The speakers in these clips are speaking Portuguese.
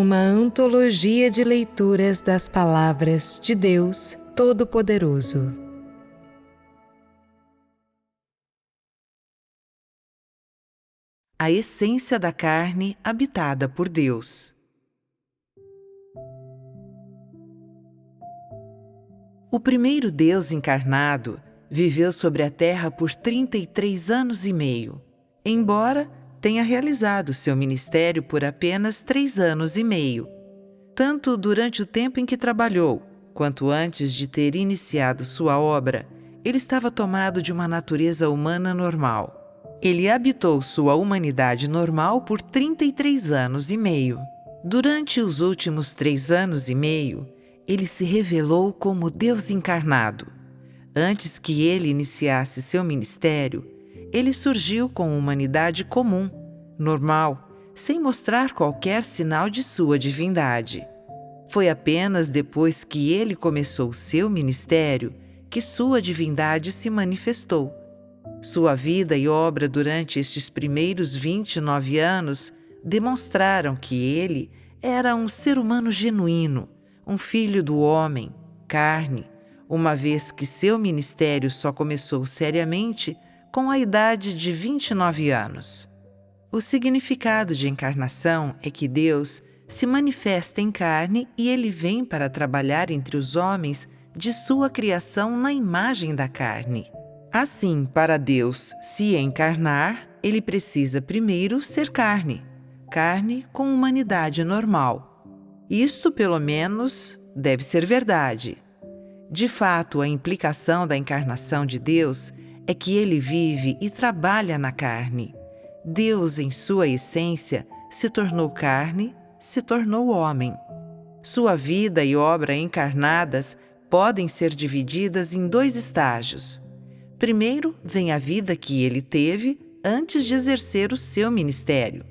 uma antologia de leituras das palavras de Deus Todo-Poderoso. A essência da carne habitada por Deus. O primeiro Deus encarnado viveu sobre a Terra por 33 anos e meio, embora tenha realizado seu ministério por apenas 3 anos e meio. Tanto durante o tempo em que trabalhou, quanto antes de ter iniciado sua obra, ele estava tomado de uma natureza humana normal. Ele habitou sua humanidade normal por 33 anos e meio. Durante os últimos 3 anos e meio, ele se revelou como Deus encarnado. Antes que ele iniciasse seu ministério, ele surgiu com humanidade comum, normal, sem mostrar qualquer sinal de sua divindade. Foi apenas depois que ele começou seu ministério que sua divindade se manifestou. Sua vida e obra durante estes primeiros 29 anos demonstraram que ele era um ser humano genuíno, um filho do homem, carne, uma vez que seu ministério só começou seriamente com a idade de 29 anos. O significado de encarnação é que Deus se manifesta em carne e ele vem para trabalhar entre os homens de sua criação na imagem da carne. Assim, para Deus se encarnar, ele precisa primeiro ser carne, carne com humanidade normal. Isto, pelo menos, deve ser verdade. De fato, a implicação da encarnação de Deus é que ele vive e trabalha na carne. Deus, em sua essência, se tornou carne, se tornou homem. Sua vida e obra encarnadas podem ser divididas em 2 estágios. Primeiro, vem a vida que ele teve antes de exercer o seu ministério.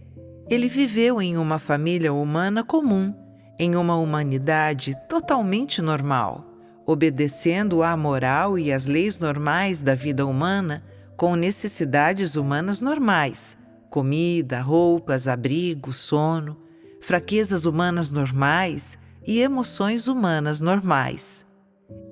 Ele viveu em uma família humana comum, em uma humanidade totalmente normal, obedecendo à moral e às leis normais da vida humana, com necessidades humanas normais, comida, roupas, abrigo, sono, fraquezas humanas normais e emoções humanas normais.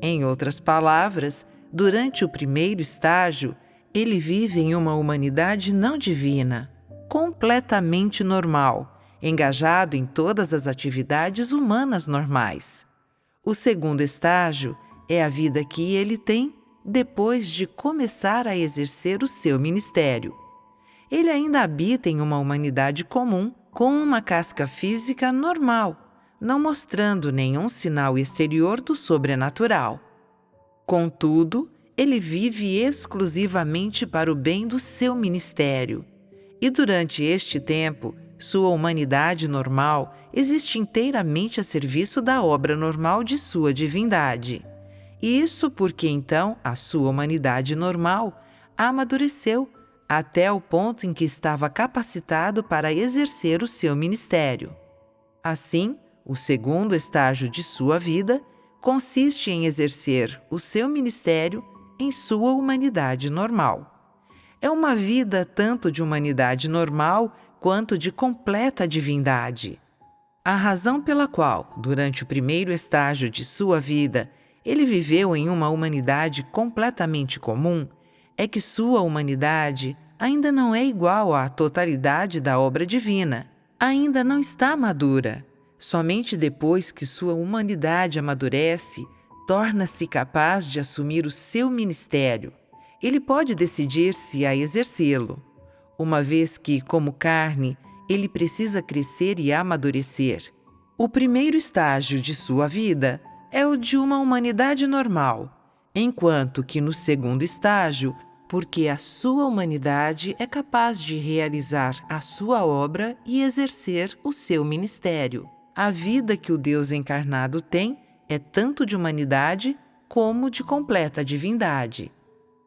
Em outras palavras, durante o primeiro estágio, ele vive em uma humanidade não divina, completamente normal, engajado em todas as atividades humanas normais. O segundo estágio é a vida que ele tem depois de começar a exercer o seu ministério. Ele ainda habita em uma humanidade comum, com uma casca física normal, não mostrando nenhum sinal exterior do sobrenatural. Contudo, ele vive exclusivamente para o bem do seu ministério. E durante este tempo, sua humanidade normal existe inteiramente a serviço da obra normal de sua divindade. Isso porque então a sua humanidade normal amadureceu até o ponto em que estava capacitado para exercer o seu ministério. Assim, o segundo estágio de sua vida consiste em exercer o seu ministério em sua humanidade normal. É uma vida tanto de humanidade normal quanto de completa divindade. A razão pela qual, durante o primeiro estágio de sua vida, ele viveu em uma humanidade completamente comum, é que sua humanidade ainda não é igual à totalidade da obra divina, ainda não está madura. Somente depois que sua humanidade amadurece, torna-se capaz de assumir o seu ministério. Ele pode decidir-se a exercê-lo, uma vez que, como carne, ele precisa crescer e amadurecer. O primeiro estágio de sua vida é o de uma humanidade normal, enquanto que no segundo estágio, porque a sua humanidade é capaz de realizar a sua obra e exercer o seu ministério. A vida que o Deus encarnado tem é tanto de humanidade como de completa divindade.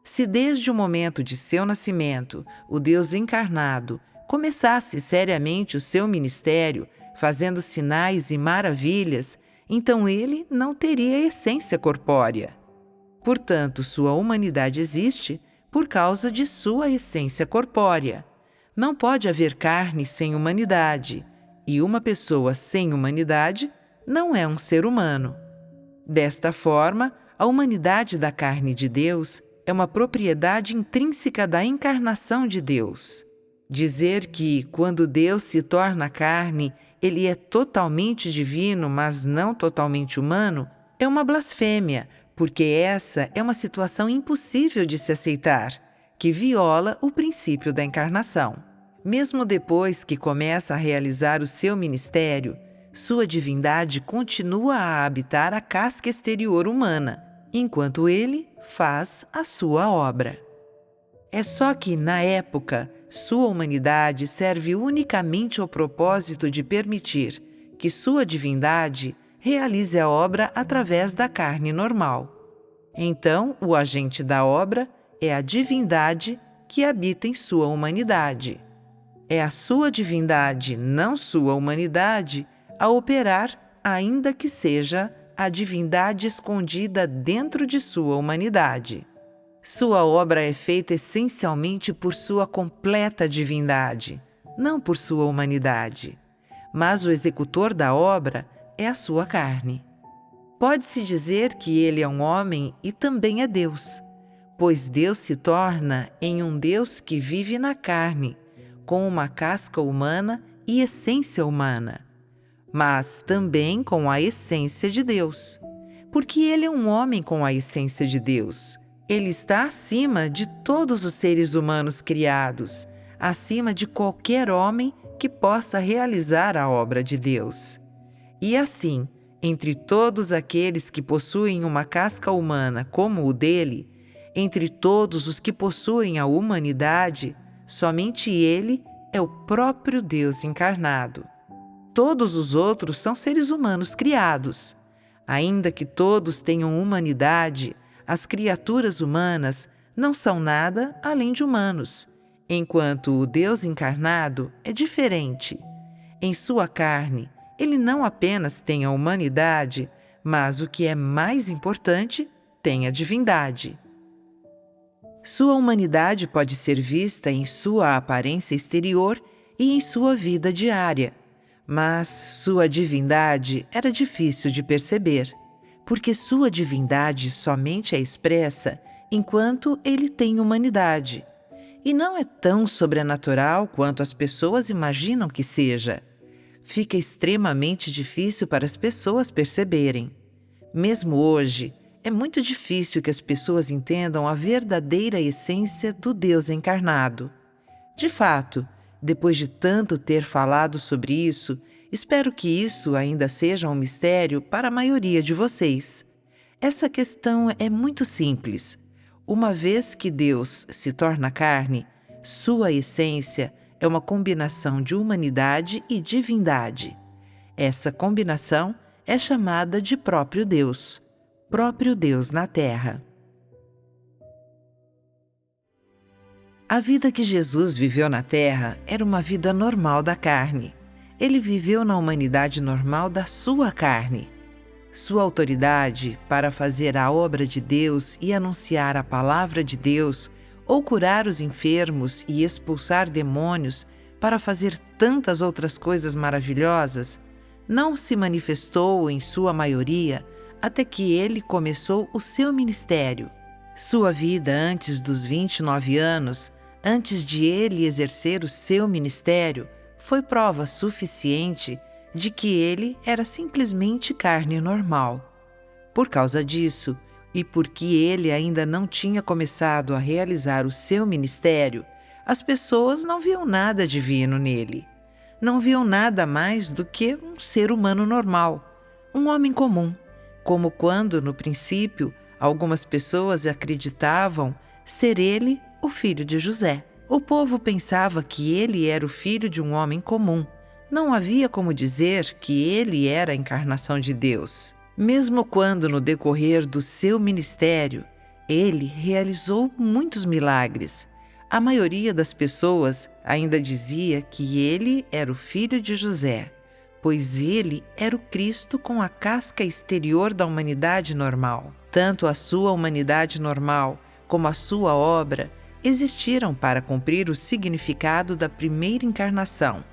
Se desde o momento de seu nascimento, o Deus encarnado começasse seriamente o seu ministério, fazendo sinais e maravilhas, então ele não teria essência corpórea. Portanto, sua humanidade existe por causa de sua essência corpórea. Não pode haver carne sem humanidade, e uma pessoa sem humanidade não é um ser humano. Desta forma, a humanidade da carne de Deus é uma propriedade intrínseca da encarnação de Deus. Dizer que, quando Deus se torna carne, ele é totalmente divino, mas não totalmente humano, é uma blasfêmia, porque essa é uma situação impossível de se aceitar, que viola o princípio da encarnação. Mesmo depois que começa a realizar o seu ministério, sua divindade continua a habitar a casca exterior humana, enquanto ele faz a sua obra. É só que, na época, sua humanidade serve unicamente ao propósito de permitir que sua divindade realize a obra através da carne normal. Então, o agente da obra é a divindade que habita em sua humanidade. É a sua divindade, não sua humanidade, a operar, ainda que seja a divindade escondida dentro de sua humanidade. Sua obra é feita essencialmente por sua completa divindade, não por sua humanidade. Mas o executor da obra é a sua carne. Pode-se dizer que ele é um homem e também é Deus, pois Deus se torna em um Deus que vive na carne, com uma casca humana e essência humana, mas também com a essência de Deus, porque ele é um homem com a essência de Deus. Ele está acima de todos os seres humanos criados, acima de qualquer homem que possa realizar a obra de Deus. E assim, entre todos aqueles que possuem uma casca humana como o dele, entre todos os que possuem a humanidade, somente ele é o próprio Deus encarnado. Todos os outros são seres humanos criados. Ainda que todos tenham humanidade, as criaturas humanas não são nada além de humanos, enquanto o Deus encarnado é diferente. Em sua carne, ele não apenas tem a humanidade, mas o que é mais importante, tem a divindade. Sua humanidade pode ser vista em sua aparência exterior e em sua vida diária, mas sua divindade era difícil de perceber, porque sua divindade somente é expressa enquanto ele tem humanidade, e não é tão sobrenatural quanto as pessoas imaginam que seja. Fica extremamente difícil para as pessoas perceberem. Mesmo hoje, é muito difícil que as pessoas entendam a verdadeira essência do Deus encarnado. De fato, depois de tanto ter falado sobre isso, espero que isso ainda seja um mistério para a maioria de vocês. Essa questão é muito simples. Uma vez que Deus se torna carne, sua essência é uma combinação de humanidade e divindade. Essa combinação é chamada de próprio Deus na Terra. A vida que Jesus viveu na Terra era uma vida normal da carne. Ele viveu na humanidade normal da sua carne. Sua autoridade para fazer a obra de Deus e anunciar a palavra de Deus, ou curar os enfermos e expulsar demônios, para fazer tantas outras coisas maravilhosas, não se manifestou em sua maioria até que ele começou o seu ministério. Sua vida antes dos 29 anos, antes de ele exercer o seu ministério, foi prova suficiente de que ele era simplesmente carne normal. Por causa disso, e porque ele ainda não tinha começado a realizar o seu ministério, as pessoas não viam nada divino nele. Não viam nada mais do que um ser humano normal, um homem comum, como quando, no princípio, algumas pessoas acreditavam ser ele o filho de José. O povo pensava que ele era o filho de um homem comum. Não havia como dizer que ele era a encarnação de Deus. Mesmo quando, no decorrer do seu ministério, ele realizou muitos milagres, a maioria das pessoas ainda dizia que ele era o filho de José, pois ele era o Cristo com a casca exterior da humanidade normal. Tanto a sua humanidade normal como a sua obra existiram para cumprir o significado da primeira encarnação.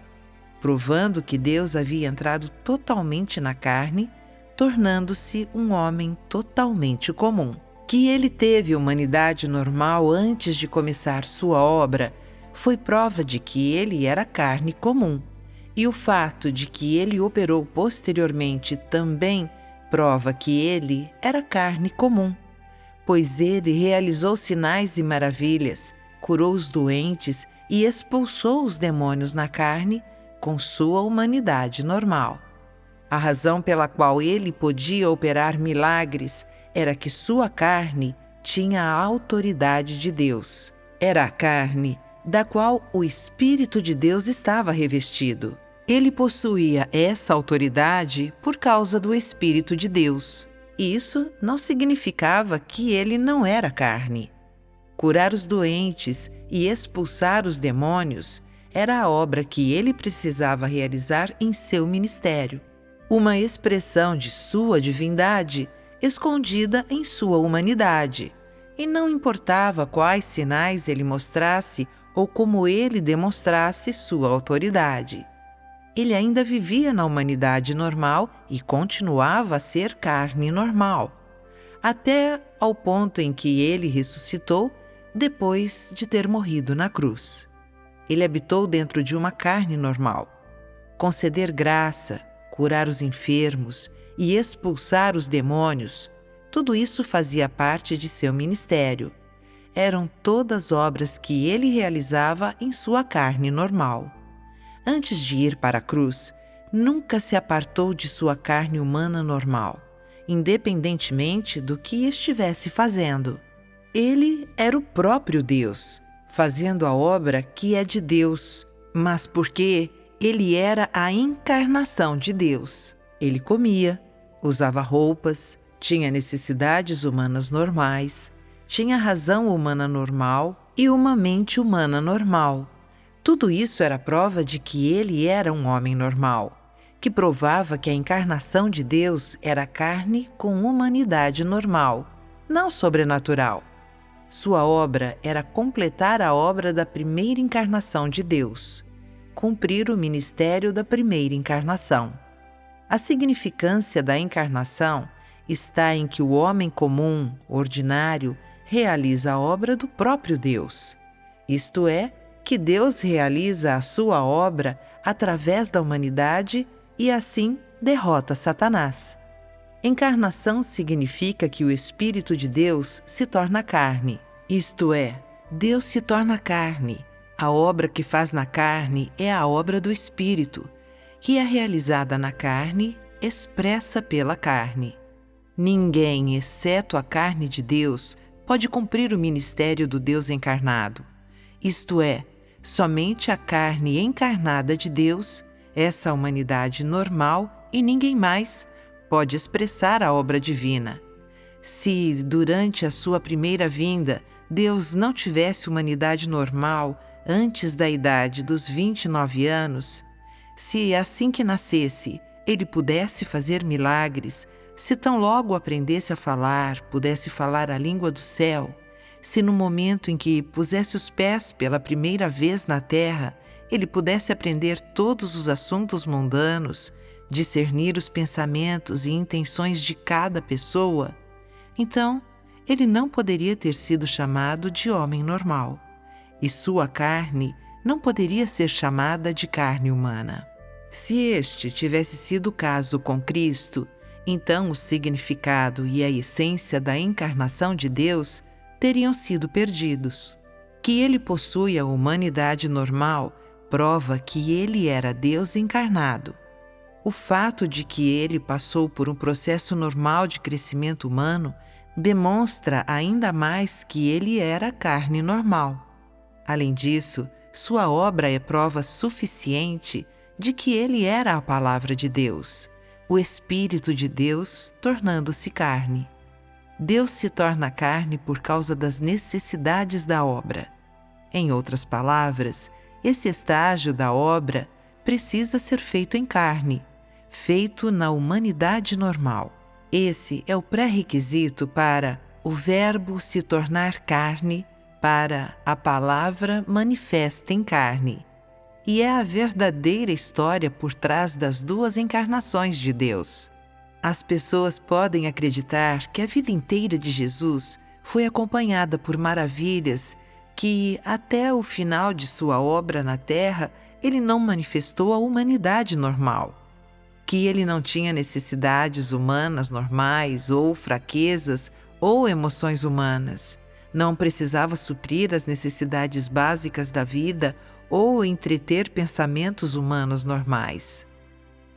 provando que Deus havia entrado totalmente na carne, tornando-se um homem totalmente comum. Que ele teve humanidade normal antes de começar sua obra foi prova de que ele era carne comum. E o fato de que ele operou posteriormente também prova que ele era carne comum, pois ele realizou sinais e maravilhas, curou os doentes e expulsou os demônios na carne com sua humanidade normal. A razão pela qual ele podia operar milagres era que sua carne tinha a autoridade de Deus. Era a carne da qual o Espírito de Deus estava revestido. Ele possuía essa autoridade por causa do Espírito de Deus. Isso não significava que ele não era carne. Curar os doentes e expulsar os demônios era a obra que ele precisava realizar em seu ministério, uma expressão de sua divindade escondida em sua humanidade, e não importava quais sinais ele mostrasse ou como ele demonstrasse sua autoridade. Ele ainda vivia na humanidade normal e continuava a ser carne normal, até ao ponto em que ele ressuscitou depois de ter morrido na cruz. Ele habitou dentro de uma carne normal. Conceder graça, curar os enfermos e expulsar os demônios, tudo isso fazia parte de seu ministério. Eram todas obras que ele realizava em sua carne normal. Antes de ir para a cruz, nunca se apartou de sua carne humana normal, independentemente do que estivesse fazendo. Ele era o próprio Deus, fazendo a obra que é de Deus, mas porque ele era a encarnação de Deus. Ele comia, usava roupas, tinha necessidades humanas normais, tinha razão humana normal e uma mente humana normal. Tudo isso era prova de que ele era um homem normal, que provava que a encarnação de Deus era carne com humanidade normal, não sobrenatural. Sua obra era completar a obra da primeira encarnação de Deus, cumprir o ministério da primeira encarnação. A significância da encarnação está em que o homem comum, ordinário, realiza a obra do próprio Deus. Isto é, que Deus realiza a sua obra através da humanidade e assim derrota Satanás. Encarnação significa que o Espírito de Deus se torna carne. Isto é, Deus se torna carne. A obra que faz na carne é a obra do Espírito, que é realizada na carne, expressa pela carne. Ninguém, exceto a carne de Deus, pode cumprir o ministério do Deus encarnado. Isto é, somente a carne encarnada de Deus, essa humanidade normal e ninguém mais, pode expressar a obra divina. Se, durante a sua primeira vinda, Deus não tivesse humanidade normal antes da idade dos 29 anos, se assim que nascesse ele pudesse fazer milagres, se tão logo aprendesse a falar, pudesse falar a língua do céu, se no momento em que pusesse os pés pela primeira vez na terra, ele pudesse aprender todos os assuntos mundanos, discernir os pensamentos e intenções de cada pessoa, então ele não poderia ter sido chamado de homem normal, e sua carne não poderia ser chamada de carne humana. Se este tivesse sido o caso com Cristo, então o significado e a essência da encarnação de Deus teriam sido perdidos. Que ele possui a humanidade normal prova que ele era Deus encarnado. O fato de que ele passou por um processo normal de crescimento humano demonstra ainda mais que ele era carne normal. Além disso, sua obra é prova suficiente de que ele era a palavra de Deus, o Espírito de Deus tornando-se carne. Deus se torna carne por causa das necessidades da obra. Em outras palavras, esse estágio da obra precisa ser feito em carne, feito na humanidade normal. Esse é o pré-requisito para o Verbo se tornar carne, para a palavra manifesta em carne. e é a verdadeira história por trás das duas encarnações de Deus. As pessoas podem acreditar que a vida inteira de Jesus foi acompanhada por maravilhas que, até o final de sua obra na Terra, ele não manifestou a humanidade normal, que ele não tinha necessidades humanas normais ou fraquezas ou emoções humanas, não precisava suprir as necessidades básicas da vida ou entreter pensamentos humanos normais.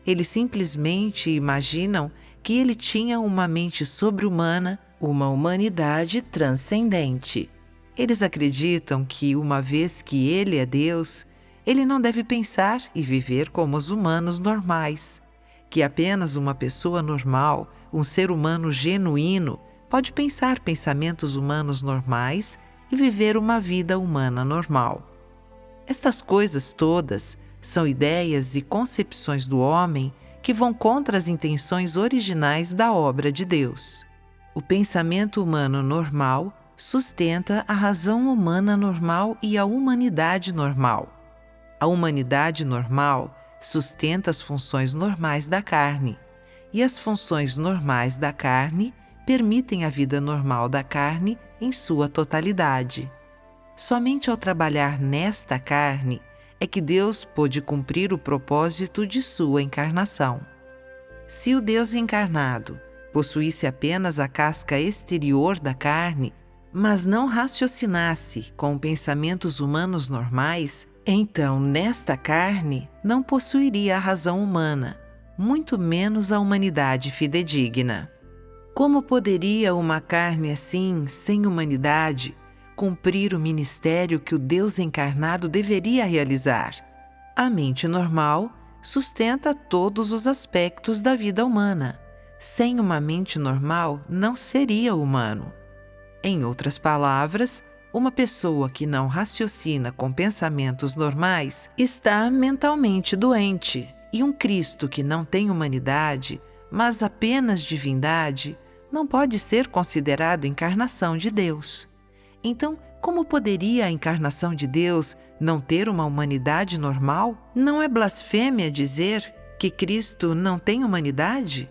Eles simplesmente imaginam que ele tinha uma mente sobre-humana, uma humanidade transcendente. Eles acreditam que, uma vez que ele é Deus, ele não deve pensar e viver como os humanos normais, que apenas uma pessoa normal, um ser humano genuíno, pode pensar pensamentos humanos normais e viver uma vida humana normal. Estas coisas todas são ideias e concepções do homem que vão contra as intenções originais da obra de Deus. O pensamento humano normal sustenta a razão humana normal e a humanidade normal. A humanidade normal sustenta as funções normais da carne, e as funções normais da carne permitem a vida normal da carne em sua totalidade. Somente ao trabalhar nesta carne é que Deus pôde cumprir o propósito de sua encarnação. Se o Deus encarnado possuísse apenas a casca exterior da carne, mas não raciocinasse com pensamentos humanos normais, então nesta carne não possuiria a razão humana, muito menos a humanidade fidedigna. Como poderia uma carne assim, sem humanidade, cumprir o ministério que o Deus encarnado deveria realizar? A mente normal sustenta todos os aspectos da vida humana. Sem uma mente normal, não seria humano. Em outras palavras, uma pessoa que não raciocina com pensamentos normais está mentalmente doente, e um Cristo que não tem humanidade, mas apenas divindade, não pode ser considerado encarnação de Deus. Então, como poderia a encarnação de Deus não ter uma humanidade normal? Não é blasfêmia dizer que Cristo não tem humanidade?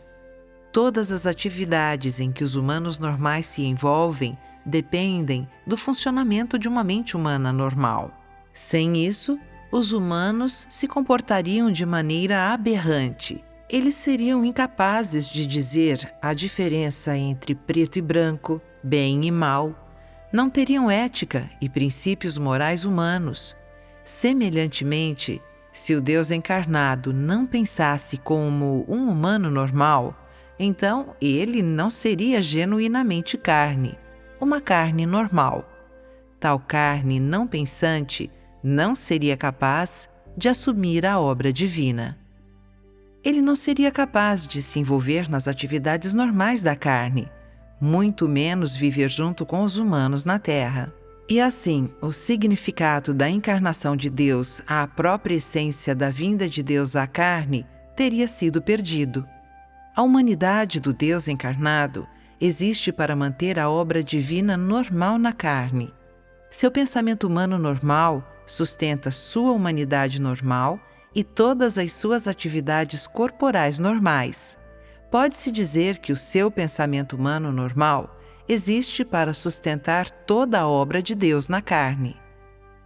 Todas as atividades em que os humanos normais se envolvem dependem do funcionamento de uma mente humana normal. Sem isso, os humanos se comportariam de maneira aberrante. Eles seriam incapazes de dizer a diferença entre preto e branco, bem e mal. Não teriam ética e princípios morais humanos. Semelhantemente, se o Deus encarnado não pensasse como um humano normal, então ele não seria genuinamente carne, uma carne normal. Tal carne não pensante não seria capaz de assumir a obra divina. Ele não seria capaz de se envolver nas atividades normais da carne, muito menos viver junto com os humanos na Terra. E assim, o significado da encarnação de Deus, a própria essência da vinda de Deus à carne, teria sido perdido. A humanidade do Deus encarnado existe para manter a obra divina normal na carne. Seu pensamento humano normal sustenta sua humanidade normal e todas as suas atividades corporais normais. Pode-se dizer que o seu pensamento humano normal existe para sustentar toda a obra de Deus na carne.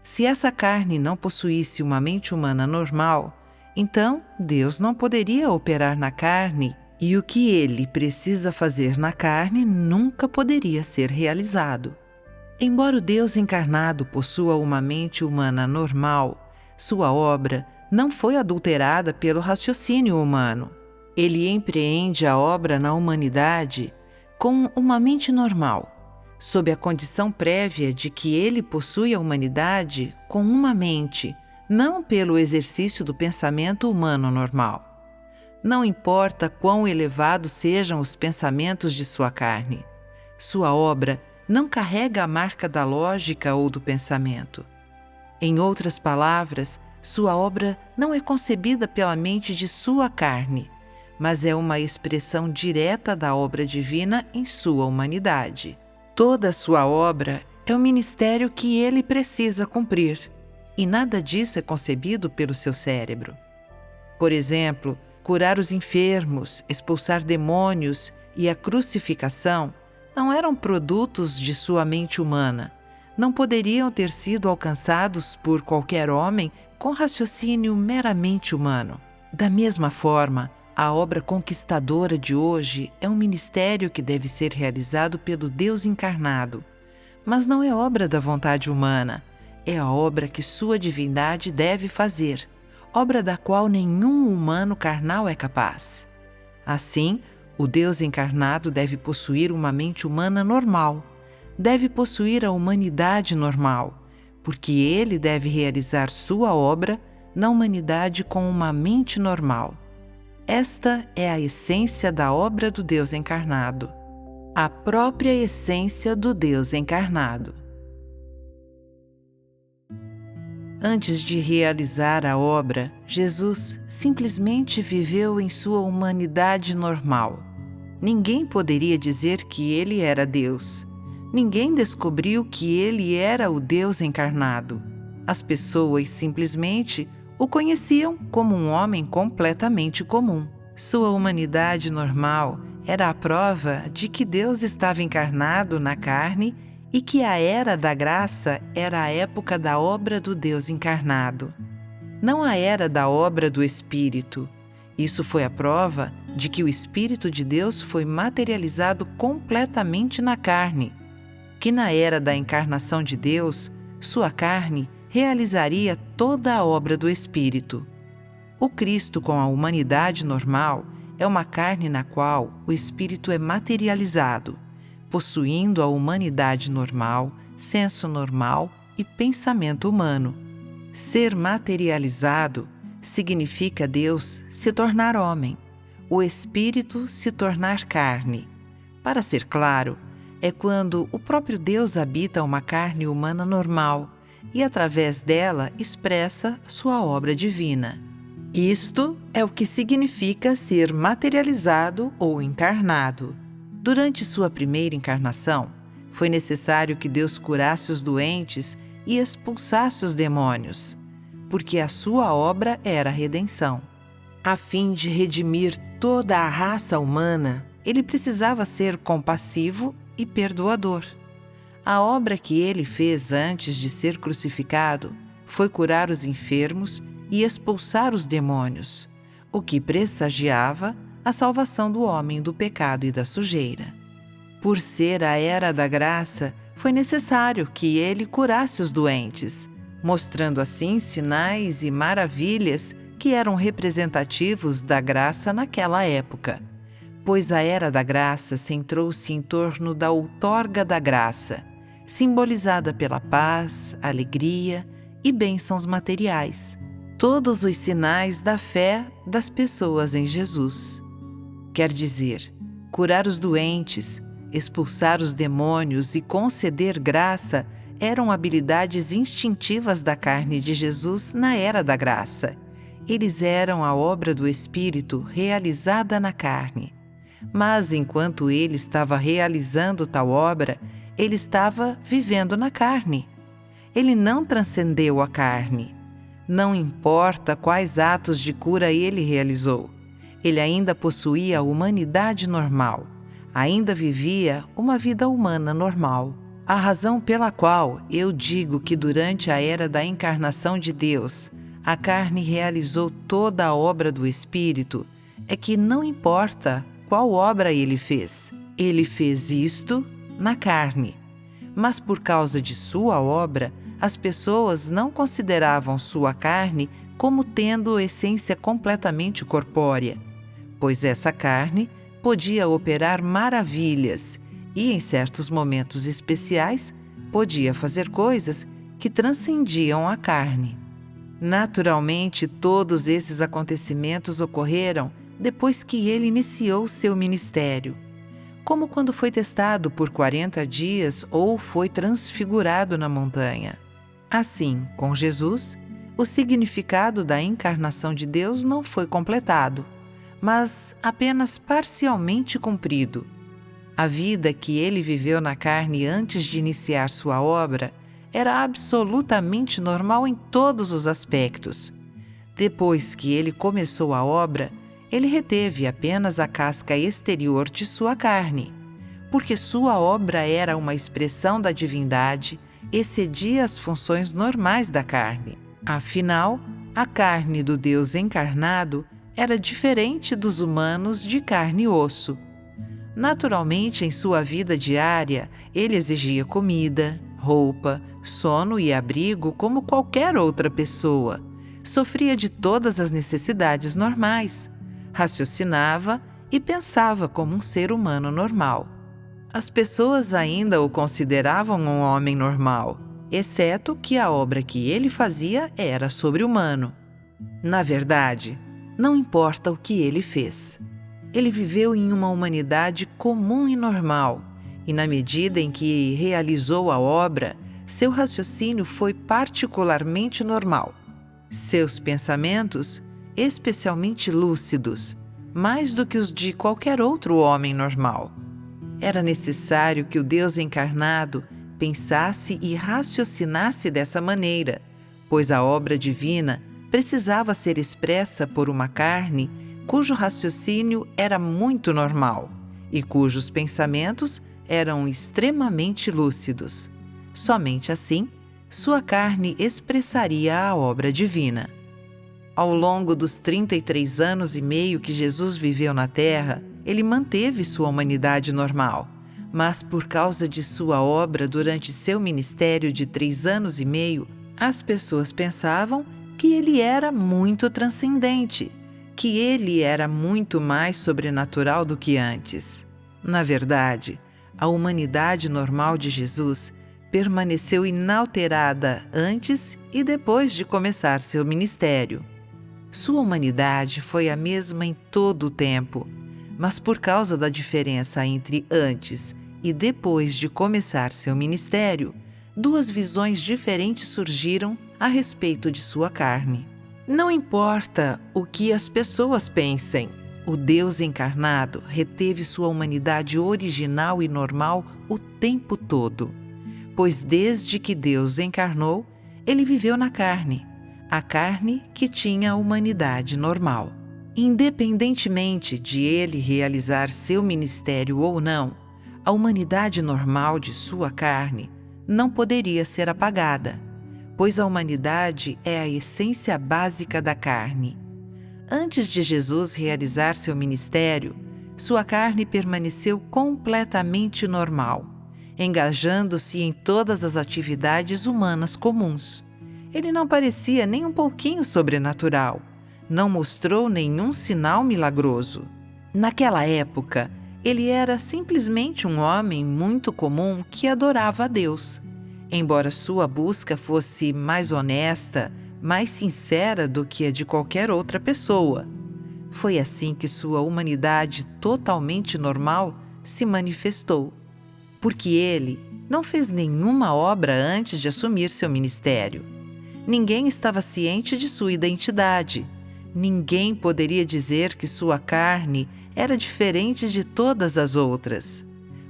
Se essa carne não possuísse uma mente humana normal, então Deus não poderia operar na carne e o que ele precisa fazer na carne nunca poderia ser realizado. Embora o Deus encarnado possua uma mente humana normal, sua obra não foi adulterada pelo raciocínio humano. Ele empreende a obra na humanidade com uma mente normal, sob a condição prévia de que ele possui a humanidade com uma mente, não pelo exercício do pensamento humano normal. Não importa quão elevados sejam os pensamentos de sua carne, sua obra não carrega a marca da lógica ou do pensamento. Em outras palavras, sua obra não é concebida pela mente de sua carne, mas é uma expressão direta da obra divina em sua humanidade. Toda a sua obra é o ministério que ele precisa cumprir, e nada disso é concebido pelo seu cérebro. Por exemplo, curar os enfermos, expulsar demônios e a crucificação não eram produtos de sua mente humana. Não poderiam ter sido alcançados por qualquer homem com raciocínio meramente humano. Da mesma forma, a obra conquistadora de hoje é um ministério que deve ser realizado pelo Deus encarnado. Mas não é obra da vontade humana, é a obra que sua divindade deve fazer, obra da qual nenhum humano carnal é capaz. Assim, o Deus encarnado deve possuir uma mente humana normal, deve possuir a humanidade normal, porque ele deve realizar sua obra na humanidade com uma mente normal. Esta é a essência da obra do Deus encarnado, a própria essência do Deus encarnado. Antes de realizar a obra, Jesus simplesmente viveu em sua humanidade normal. Ninguém poderia dizer que ele era Deus. Ninguém descobriu que ele era o Deus encarnado. As pessoas simplesmente o conheciam como um homem completamente comum. Sua humanidade normal era a prova de que Deus estava encarnado na carne e que a Era da Graça era a época da obra do Deus encarnado, não a era da obra do Espírito. Isso foi a prova de que o Espírito de Deus foi materializado completamente na carne, que na era da encarnação de Deus, sua carne realizaria toda a obra do Espírito. O Cristo com a humanidade normal é uma carne na qual o Espírito é materializado, possuindo a humanidade normal, senso normal e pensamento humano. Ser materializado significa Deus se tornar homem, o Espírito se tornar carne. Para ser claro, é quando o próprio Deus habita uma carne humana normal e, através dela, expressa sua obra divina. Isto é o que significa ser materializado ou encarnado. Durante sua primeira encarnação, foi necessário que Deus curasse os doentes e expulsasse os demônios, porque a sua obra era a redenção. A fim de redimir toda a raça humana, ele precisava ser compassivo e perdoador. A obra que ele fez antes de ser crucificado foi curar os enfermos e expulsar os demônios, o que pressagiava a salvação do homem do pecado e da sujeira. Por ser a Era da Graça, foi necessário que ele curasse os doentes, mostrando assim sinais e maravilhas que eram representativos da graça naquela época, pois a Era da Graça centrou-se em torno da outorga da graça, simbolizada pela paz, alegria e bênçãos materiais, todos os sinais da fé das pessoas em Jesus. Quer dizer, curar os doentes, expulsar os demônios e conceder graça eram habilidades instintivas da carne de Jesus na Era da Graça. Eles eram a obra do Espírito realizada na carne. Mas enquanto ele estava realizando tal obra, ele estava vivendo na carne. Ele não transcendeu a carne. Não importa quais atos de cura ele realizou. Ele ainda possuía a humanidade normal, ainda vivia uma vida humana normal. A razão pela qual eu digo que durante a era da encarnação de Deus, a carne realizou toda a obra do Espírito é que não importa qual obra ele fez isto na carne. Mas por causa de sua obra, as pessoas não consideravam sua carne como tendo essência completamente corpórea, pois essa carne podia operar maravilhas e, em certos momentos especiais, podia fazer coisas que transcendiam a carne. Naturalmente, todos esses acontecimentos ocorreram depois que ele iniciou seu ministério, como quando foi testado por 40 dias ou foi transfigurado na montanha. Assim, com Jesus, o significado da encarnação de Deus não foi completado, mas apenas parcialmente cumprido. A vida que ele viveu na carne antes de iniciar sua obra era absolutamente normal em todos os aspectos. Depois que ele começou a obra, ele reteve apenas a casca exterior de sua carne, porque sua obra era uma expressão da divindade, excedia as funções normais da carne. Afinal, a carne do Deus encarnado era diferente dos humanos de carne e osso. Naturalmente, em sua vida diária, ele exigia comida, roupa, sono e abrigo como qualquer outra pessoa. Sofria de todas as necessidades normais, raciocinava e pensava como um ser humano normal. As pessoas ainda o consideravam um homem normal, exceto que a obra que ele fazia era sobre-humano. Na verdade, não importa o que ele fez. Ele viveu em uma humanidade comum e normal, e na medida em que realizou a obra, seu raciocínio foi particularmente normal. Seus pensamentos, especialmente lúcidos, mais do que os de qualquer outro homem normal. Era necessário que o Deus encarnado pensasse e raciocinasse dessa maneira, pois a obra divina precisava ser expressa por uma carne cujo raciocínio era muito normal e cujos pensamentos eram extremamente lúcidos. Somente assim, sua carne expressaria a obra divina. Ao longo dos 33 anos e meio que Jesus viveu na Terra, ele manteve sua humanidade normal, mas por causa de sua obra durante seu ministério de 3 anos e meio, as pessoas pensavam que ele era muito transcendente, que ele era muito mais sobrenatural do que antes. Na verdade, a humanidade normal de Jesus permaneceu inalterada antes e depois de começar seu ministério. Sua humanidade foi a mesma em todo o tempo, mas por causa da diferença entre antes e depois de começar seu ministério, duas visões diferentes surgiram a respeito de sua carne. Não importa o que as pessoas pensem, o Deus encarnado reteve sua humanidade original e normal o tempo todo, pois desde que Deus encarnou, ele viveu na carne, a carne que tinha a humanidade normal. Independentemente de ele realizar seu ministério ou não, a humanidade normal de sua carne não poderia ser apagada, pois a humanidade é a essência básica da carne. Antes de Jesus realizar seu ministério, sua carne permaneceu completamente normal, engajando-se em todas as atividades humanas comuns. Ele não parecia nem um pouquinho sobrenatural, não mostrou nenhum sinal milagroso. Naquela época, ele era simplesmente um homem muito comum que adorava a Deus. Embora sua busca fosse mais honesta, mais sincera do que a de qualquer outra pessoa. Foi assim que sua humanidade totalmente normal se manifestou, porque ele não fez nenhuma obra antes de assumir seu ministério. Ninguém estava ciente de sua identidade. Ninguém poderia dizer que sua carne era diferente de todas as outras,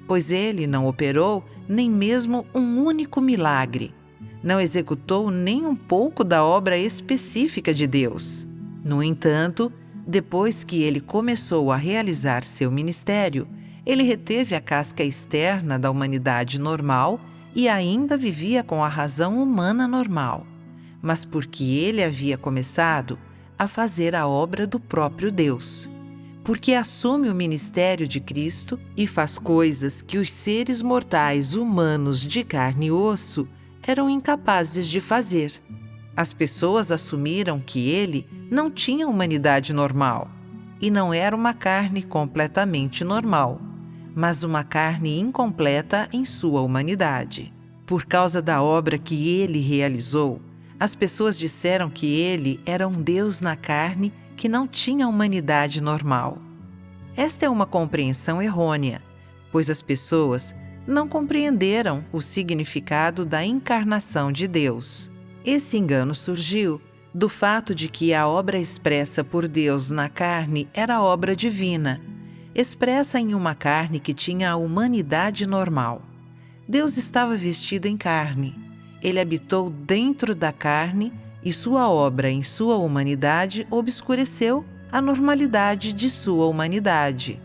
pois ele não operou nem mesmo um único milagre, não executou nem um pouco da obra específica de Deus. No entanto, depois que ele começou a realizar seu ministério, ele reteve a casca externa da humanidade normal e ainda vivia com a razão humana normal, mas porque ele havia começado a fazer a obra do próprio Deus. Porque assume o ministério de Cristo e faz coisas que os seres mortais humanos de carne e osso eram incapazes de fazer. As pessoas assumiram que ele não tinha humanidade normal e não era uma carne completamente normal, mas uma carne incompleta em sua humanidade. Por causa da obra que ele realizou, as pessoas disseram que ele era um Deus na carne que não tinha humanidade normal. Esta é uma compreensão errônea, pois as pessoas não compreenderam o significado da encarnação de Deus. Esse engano surgiu do fato de que a obra expressa por Deus na carne era obra divina, expressa em uma carne que tinha a humanidade normal. Deus estava vestido em carne, ele habitou dentro da carne e sua obra em sua humanidade obscureceu a normalidade de sua humanidade.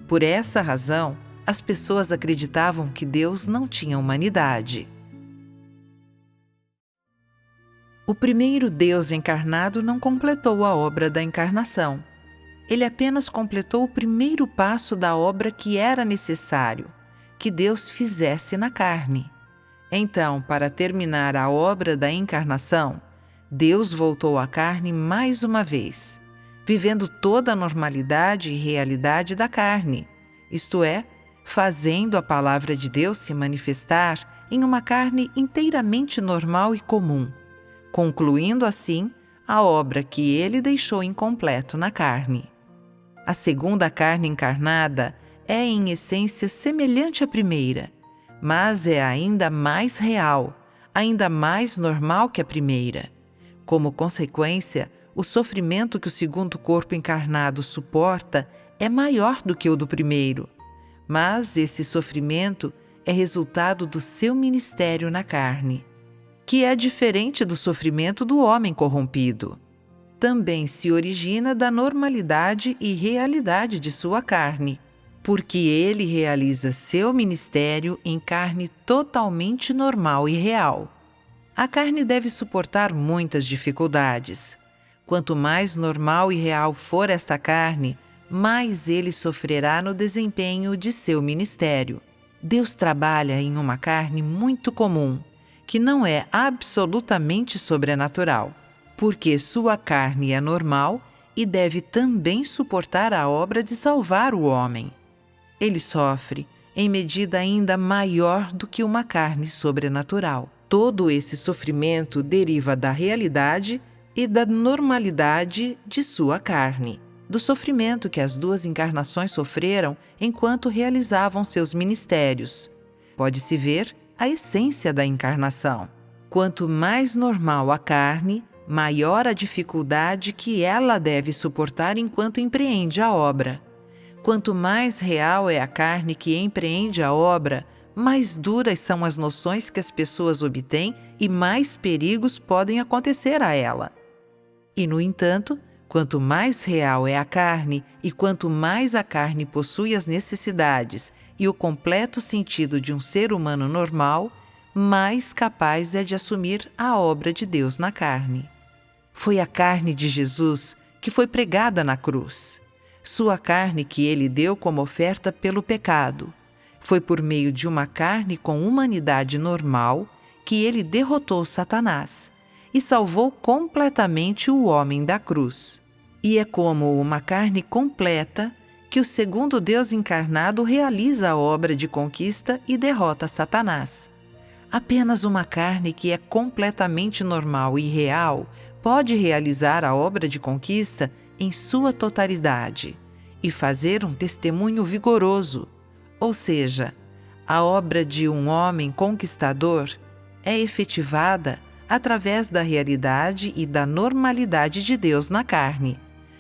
Por essa razão, as pessoas acreditavam que Deus não tinha humanidade. O primeiro Deus encarnado não completou a obra da encarnação. Ele apenas completou o primeiro passo da obra que era necessário que Deus fizesse na carne. Então, para terminar a obra da encarnação, Deus voltou à carne mais uma vez, vivendo toda a normalidade e realidade da carne, isto é, fazendo a palavra de Deus se manifestar em uma carne inteiramente normal e comum, concluindo assim a obra que ele deixou incompleto na carne. A segunda carne encarnada é em essência semelhante à primeira, mas é ainda mais real, ainda mais normal que a primeira. Como consequência, o sofrimento que o segundo corpo encarnado suporta é maior do que o do primeiro, mas esse sofrimento é resultado do seu ministério na carne, que é diferente do sofrimento do homem corrompido. Também se origina da normalidade e realidade de sua carne, porque ele realiza seu ministério em carne totalmente normal e real. A carne deve suportar muitas dificuldades. Quanto mais normal e real for esta carne, mais ele sofrerá no desempenho de seu ministério. Deus trabalha em uma carne muito comum, que não é absolutamente sobrenatural, porque sua carne é normal e deve também suportar a obra de salvar o homem. Ele sofre em medida ainda maior do que uma carne sobrenatural. Todo esse sofrimento deriva da realidade e da normalidade de sua carne, do sofrimento que as duas encarnações sofreram enquanto realizavam seus ministérios. Pode-se ver a essência da encarnação. Quanto mais normal a carne, maior a dificuldade que ela deve suportar enquanto empreende a obra. Quanto mais real é a carne que empreende a obra, mais duras são as noções que as pessoas obtêm e mais perigos podem acontecer a ela. E, no entanto, quanto mais real é a carne e quanto mais a carne possui as necessidades e o completo sentido de um ser humano normal, mais capaz é de assumir a obra de Deus na carne. Foi a carne de Jesus que foi pregada na cruz. Sua carne que ele deu como oferta pelo pecado. Foi por meio de uma carne com humanidade normal que ele derrotou Satanás e salvou completamente o homem da cruz. E é como uma carne completa que o segundo Deus encarnado realiza a obra de conquista e derrota Satanás. Apenas uma carne que é completamente normal e real pode realizar a obra de conquista em sua totalidade e fazer um testemunho vigoroso, ou seja, a obra de um homem conquistador é efetivada através da realidade e da normalidade de Deus na carne,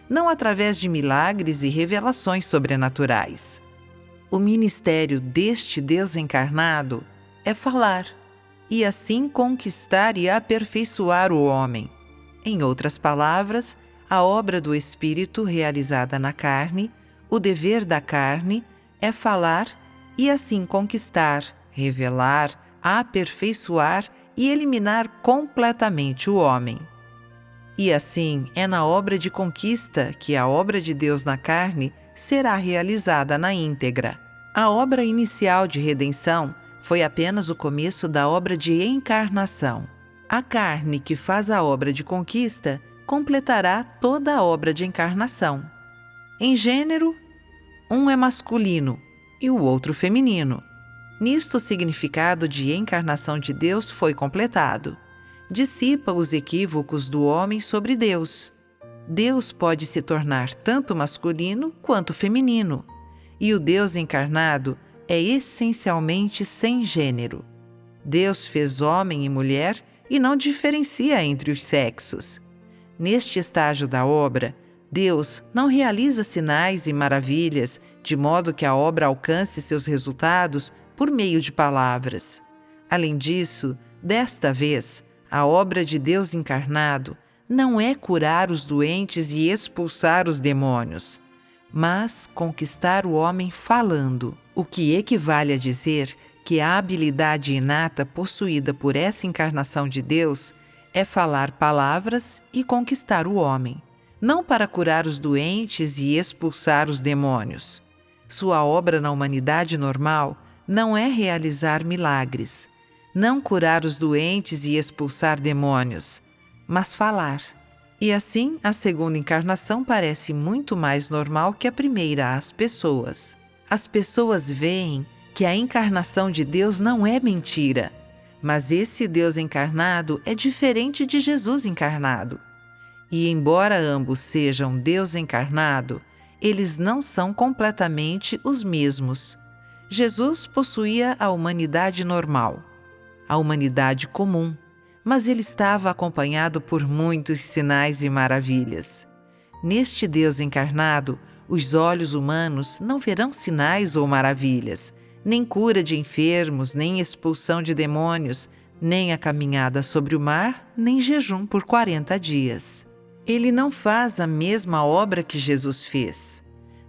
não através de milagres e revelações sobrenaturais. O ministério deste Deus encarnado é falar, e assim conquistar e aperfeiçoar o homem. Em outras palavras, a obra do Espírito realizada na carne, o dever da carne, é falar e assim conquistar, revelar, aperfeiçoar e eliminar completamente o homem. E assim é na obra de conquista que a obra de Deus na carne será realizada na íntegra. A obra inicial de redenção foi apenas o começo da obra de encarnação. A carne que faz a obra de conquista completará toda a obra de encarnação. Em gênero, um é masculino e o outro feminino. Nisto o significado de encarnação de Deus foi completado. Dissipa os equívocos do homem sobre Deus. Deus pode se tornar tanto masculino quanto feminino, e o Deus encarnado é essencialmente sem gênero. Deus fez homem e mulher e não diferencia entre os sexos. Neste estágio da obra, Deus não realiza sinais e maravilhas de modo que a obra alcance seus resultados por meio de palavras. Além disso, Desta vez, a obra de Deus encarnado não é curar os doentes e expulsar os demônios, mas conquistar o homem falando, o que equivale a dizer que a habilidade inata possuída por essa encarnação de Deus é falar palavras e conquistar o homem, não para curar os doentes e expulsar os demônios. Sua obra na humanidade normal não é realizar milagres, não curar os doentes e expulsar demônios, mas falar. E assim, a segunda encarnação parece muito mais normal que a primeira às pessoas. As pessoas veem que a encarnação de Deus não é mentira, mas esse Deus encarnado é diferente de Jesus encarnado. E embora ambos sejam Deus encarnado, eles não são completamente os mesmos. Jesus possuía a humanidade normal, a humanidade comum, mas ele estava acompanhado por muitos sinais e maravilhas. Neste Deus encarnado, os olhos humanos não verão sinais ou maravilhas, nem cura de enfermos, nem expulsão de demônios, nem a caminhada sobre o mar, nem jejum por 40 dias. Ele não faz a mesma obra que Jesus fez.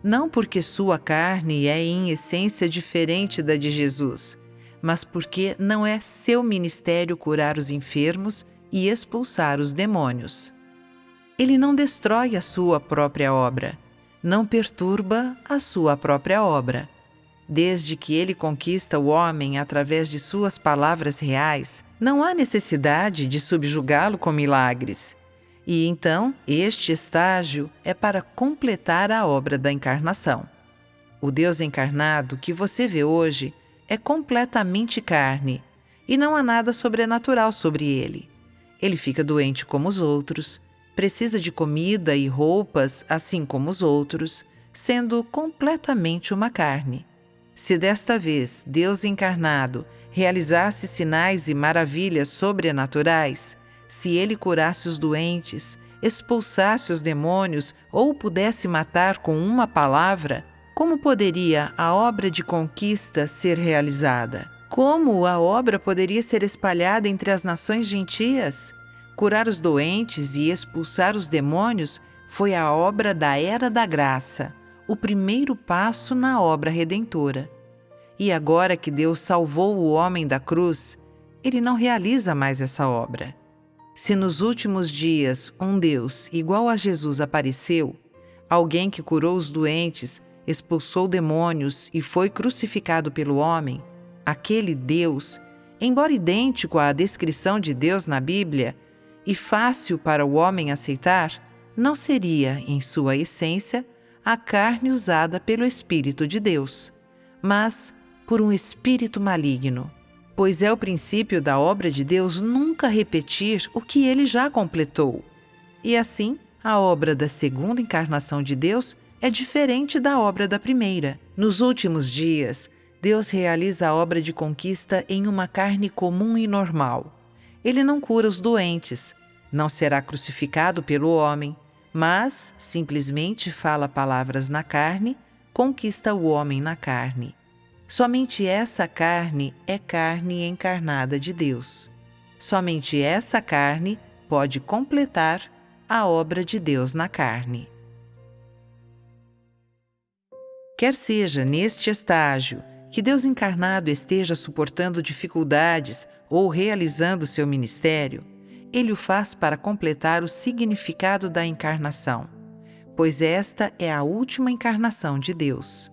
Não porque sua carne é em essência diferente da de Jesus, mas porque não é seu ministério curar os enfermos e expulsar os demônios. Ele não destrói a sua própria obra, não perturba a sua própria obra. Desde que ele conquista o homem através de suas palavras reais, não há necessidade de subjugá-lo com milagres. E então, este estágio é para completar a obra da encarnação. O Deus encarnado que você vê hoje é completamente carne, e não há nada sobrenatural sobre ele. Ele fica doente como os outros, precisa de comida e roupas assim como os outros, sendo completamente uma carne. Se desta vez Deus encarnado realizasse sinais e maravilhas sobrenaturais, se ele curasse os doentes, expulsasse os demônios ou pudesse matar com uma palavra, como poderia a obra de conquista ser realizada? Como a obra poderia ser espalhada entre as nações gentias? Curar os doentes e expulsar os demônios foi a obra da Era da Graça, o primeiro passo na obra redentora. E agora que Deus salvou o homem da cruz, ele não realiza mais essa obra. Se nos últimos dias um Deus igual a Jesus apareceu, alguém que curou os doentes, expulsou demônios e foi crucificado pelo homem, aquele Deus, embora idêntico à descrição de Deus na Bíblia e fácil para o homem aceitar, não seria, em sua essência, a carne usada pelo Espírito de Deus, mas por um espírito maligno. Pois é o princípio da obra de Deus nunca repetir o que ele já completou. E assim, a obra da segunda encarnação de Deus é diferente da obra da primeira. Nos últimos dias, Deus realiza a obra de conquista em uma carne comum e normal. Ele não cura os doentes, não será crucificado pelo homem, mas simplesmente fala palavras na carne, conquista o homem na carne. Somente essa carne é carne encarnada de Deus. Somente essa carne pode completar a obra de Deus na carne. Quer seja neste estágio que Deus encarnado esteja suportando dificuldades ou realizando seu ministério, ele o faz para completar o significado da encarnação, pois esta é a última encarnação de Deus.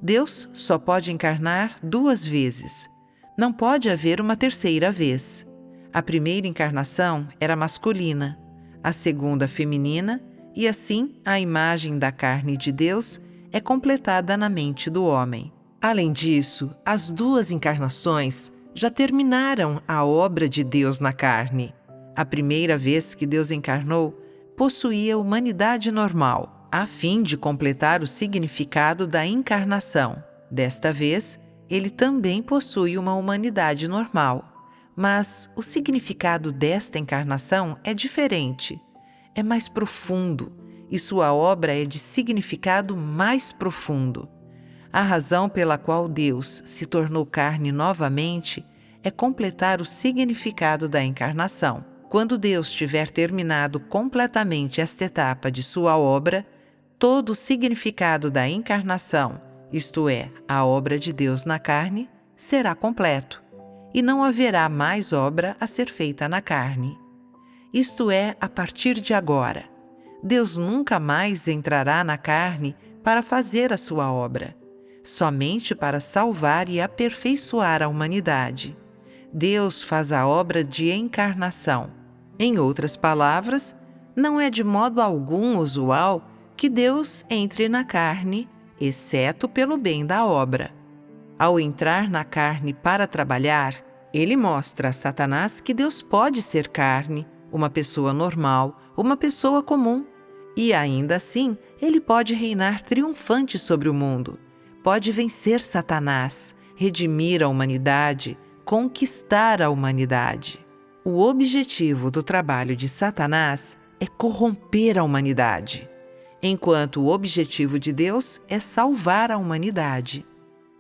Deus só pode encarnar 2 vezes. Não pode haver uma terceira vez. A primeira encarnação era masculina, a segunda feminina, e assim a imagem da carne de Deus é completada na mente do homem. Além disso, as 2 encarnações já terminaram a obra de Deus na carne. A primeira vez que Deus encarnou, possuía humanidade normal, a fim de completar o significado da encarnação. Desta vez, ele também possui uma humanidade normal. Mas o significado desta encarnação é diferente, é mais profundo, e sua obra é de significado mais profundo. A razão pela qual Deus se tornou carne novamente é completar o significado da encarnação. Quando Deus tiver terminado completamente esta etapa de sua obra, todo o significado da encarnação, isto é, a obra de Deus na carne, será completo, e não haverá mais obra a ser feita na carne. Isto é, a partir de agora. Deus nunca mais entrará na carne para fazer a sua obra, somente para salvar e aperfeiçoar a humanidade. Deus faz a obra de encarnação. Em outras palavras, não é de modo algum usual que Deus entre na carne, exceto pelo bem da obra. Ao entrar na carne para trabalhar, ele mostra a Satanás que Deus pode ser carne, uma pessoa normal, uma pessoa comum, e ainda assim ele pode reinar triunfante sobre o mundo, pode vencer Satanás, redimir a humanidade, conquistar a humanidade. O objetivo do trabalho de Satanás é corromper a humanidade, enquanto o objetivo de Deus é salvar a humanidade.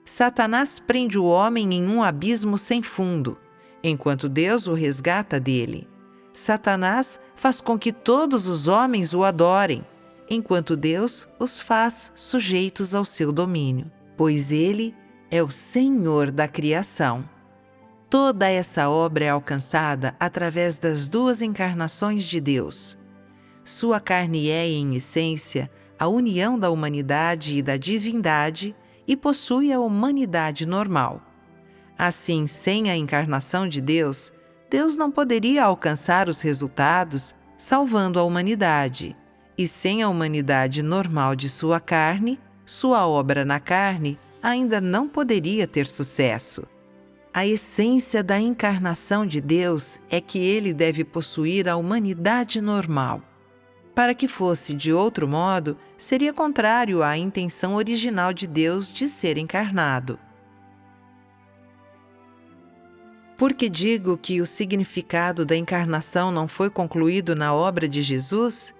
Satanás prende o homem em um abismo sem fundo, enquanto Deus o resgata dele. Satanás faz com que todos os homens o adorem, enquanto Deus os faz sujeitos ao seu domínio, pois Ele é o Senhor da criação. Toda essa obra é alcançada através das duas encarnações de Deus. Sua carne é, em essência, a união da humanidade e da divindade e possui a humanidade normal. Assim, sem a encarnação de Deus, Deus não poderia alcançar os resultados salvando a humanidade, e sem a humanidade normal de sua carne, sua obra na carne ainda não poderia ter sucesso. A essência da encarnação de Deus é que ele deve possuir a humanidade normal. Para que fosse de outro modo, seria contrário à intenção original de Deus de ser encarnado. Por que digo que o significado da encarnação não foi concluído na obra de Jesus?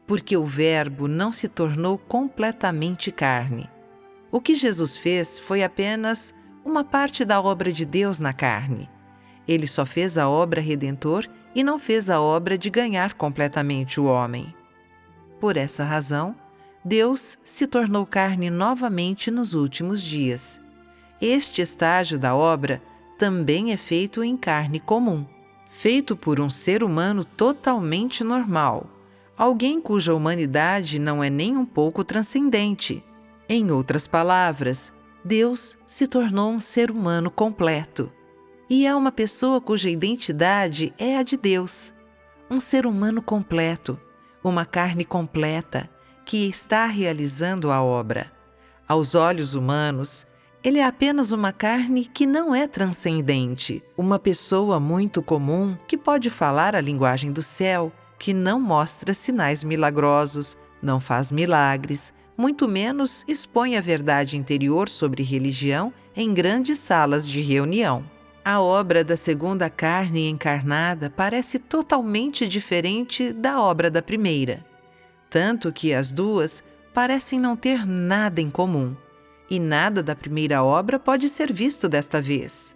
Porque o Verbo não se tornou completamente carne. O que Jesus fez foi apenas uma parte da obra de Deus na carne. Ele só fez a obra redentor e não fez a obra de ganhar completamente o homem. Por essa razão, Deus se tornou carne novamente nos últimos dias. Este estágio da obra também é feito em carne comum, feito por um ser humano totalmente normal, alguém cuja humanidade não é nem um pouco transcendente. Em outras palavras, Deus se tornou um ser humano completo, e é uma pessoa cuja identidade é a de Deus, um ser humano completo, uma carne completa, que está realizando a obra. Aos olhos humanos, ele é apenas uma carne que não é transcendente, uma pessoa muito comum que pode falar a linguagem do céu, que não mostra sinais milagrosos, não faz milagres, muito menos expõe a verdade interior sobre religião em grandes salas de reunião. A obra da segunda carne encarnada parece totalmente diferente da obra da primeira, tanto que as duas parecem não ter nada em comum. E nada da primeira obra pode ser visto desta vez.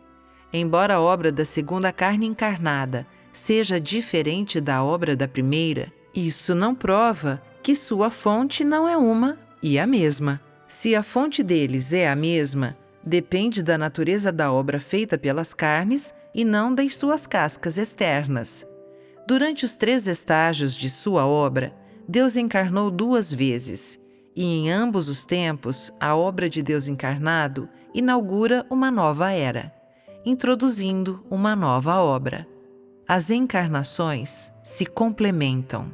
Embora a obra da segunda carne encarnada seja diferente da obra da primeira, isso não prova que sua fonte não é uma e a mesma. Se a fonte deles é a mesma, depende da natureza da obra feita pelas carnes e não das suas cascas externas. Durante os 3 estágios de sua obra, Deus encarnou 2 vezes, e em ambos os tempos, a obra de Deus encarnado inaugura uma nova era, introduzindo uma nova obra. As encarnações se complementam.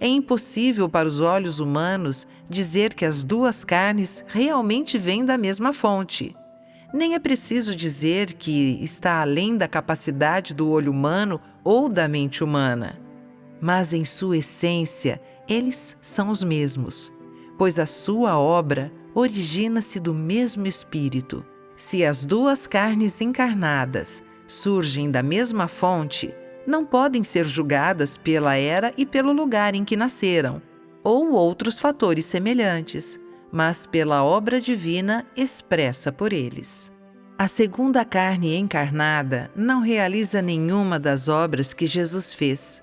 É impossível para os olhos humanos dizer que as 2 carnes realmente vêm da mesma fonte. Nem é preciso dizer que está além da capacidade do olho humano ou da mente humana. Mas em sua essência, eles são os mesmos, pois a sua obra origina-se do mesmo Espírito. Se as 2 carnes encarnadas surgem da mesma fonte, não podem ser julgadas pela era e pelo lugar em que nasceram, ou outros fatores semelhantes, mas pela obra divina expressa por eles. A segunda carne encarnada não realiza nenhuma das obras que Jesus fez,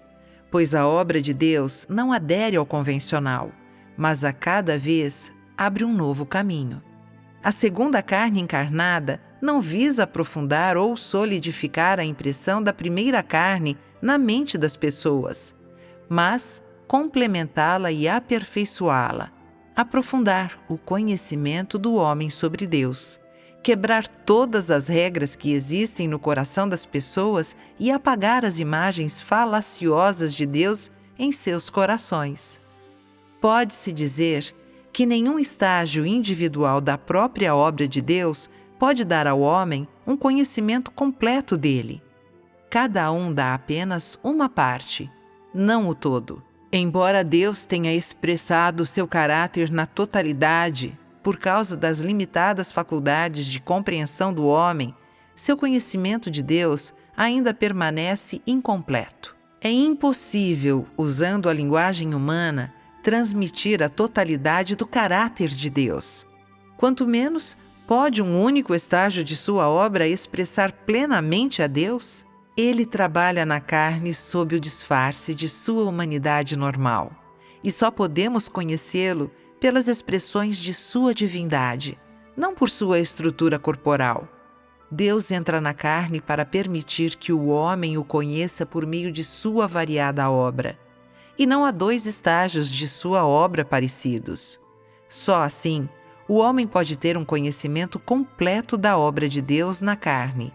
pois a obra de Deus não adere ao convencional, mas a cada vez abre um novo caminho. A segunda carne encarnada não visa aprofundar ou solidificar a impressão da primeira carne na mente das pessoas, mas complementá-la e aperfeiçoá-la, aprofundar o conhecimento do homem sobre Deus, quebrar todas as regras que existem no coração das pessoas e apagar as imagens falaciosas de Deus em seus corações. Pode-se dizer que nenhum estágio individual da própria obra de Deus pode dar ao homem um conhecimento completo dele. Cada um dá apenas uma parte, não o todo. Embora Deus tenha expressado seu caráter na totalidade, por causa das limitadas faculdades de compreensão do homem, seu conhecimento de Deus ainda permanece incompleto. É impossível, usando a linguagem humana, transmitir a totalidade do caráter de Deus. Quanto menos pode um único estágio de sua obra expressar plenamente a Deus. Ele trabalha na carne sob o disfarce de sua humanidade normal, e só podemos conhecê-lo pelas expressões de sua divindade, não por sua estrutura corporal. Deus entra na carne para permitir que o homem o conheça por meio de sua variada obra. E não há dois estágios de sua obra parecidos. Só assim, o homem pode ter um conhecimento completo da obra de Deus na carne,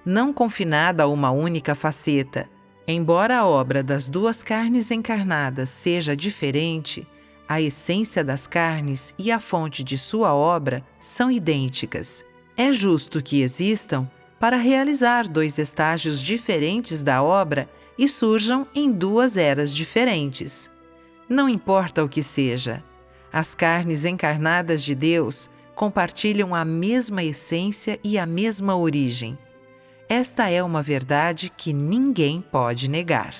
não confinada a uma única faceta. Embora a obra das duas carnes encarnadas seja diferente, a essência das carnes e a fonte de sua obra são idênticas. É justo que existam para realizar dois estágios diferentes da obra e surjam em duas eras diferentes. Não importa o que seja, as carnes encarnadas de Deus compartilham a mesma essência e a mesma origem. Esta é uma verdade que ninguém pode negar.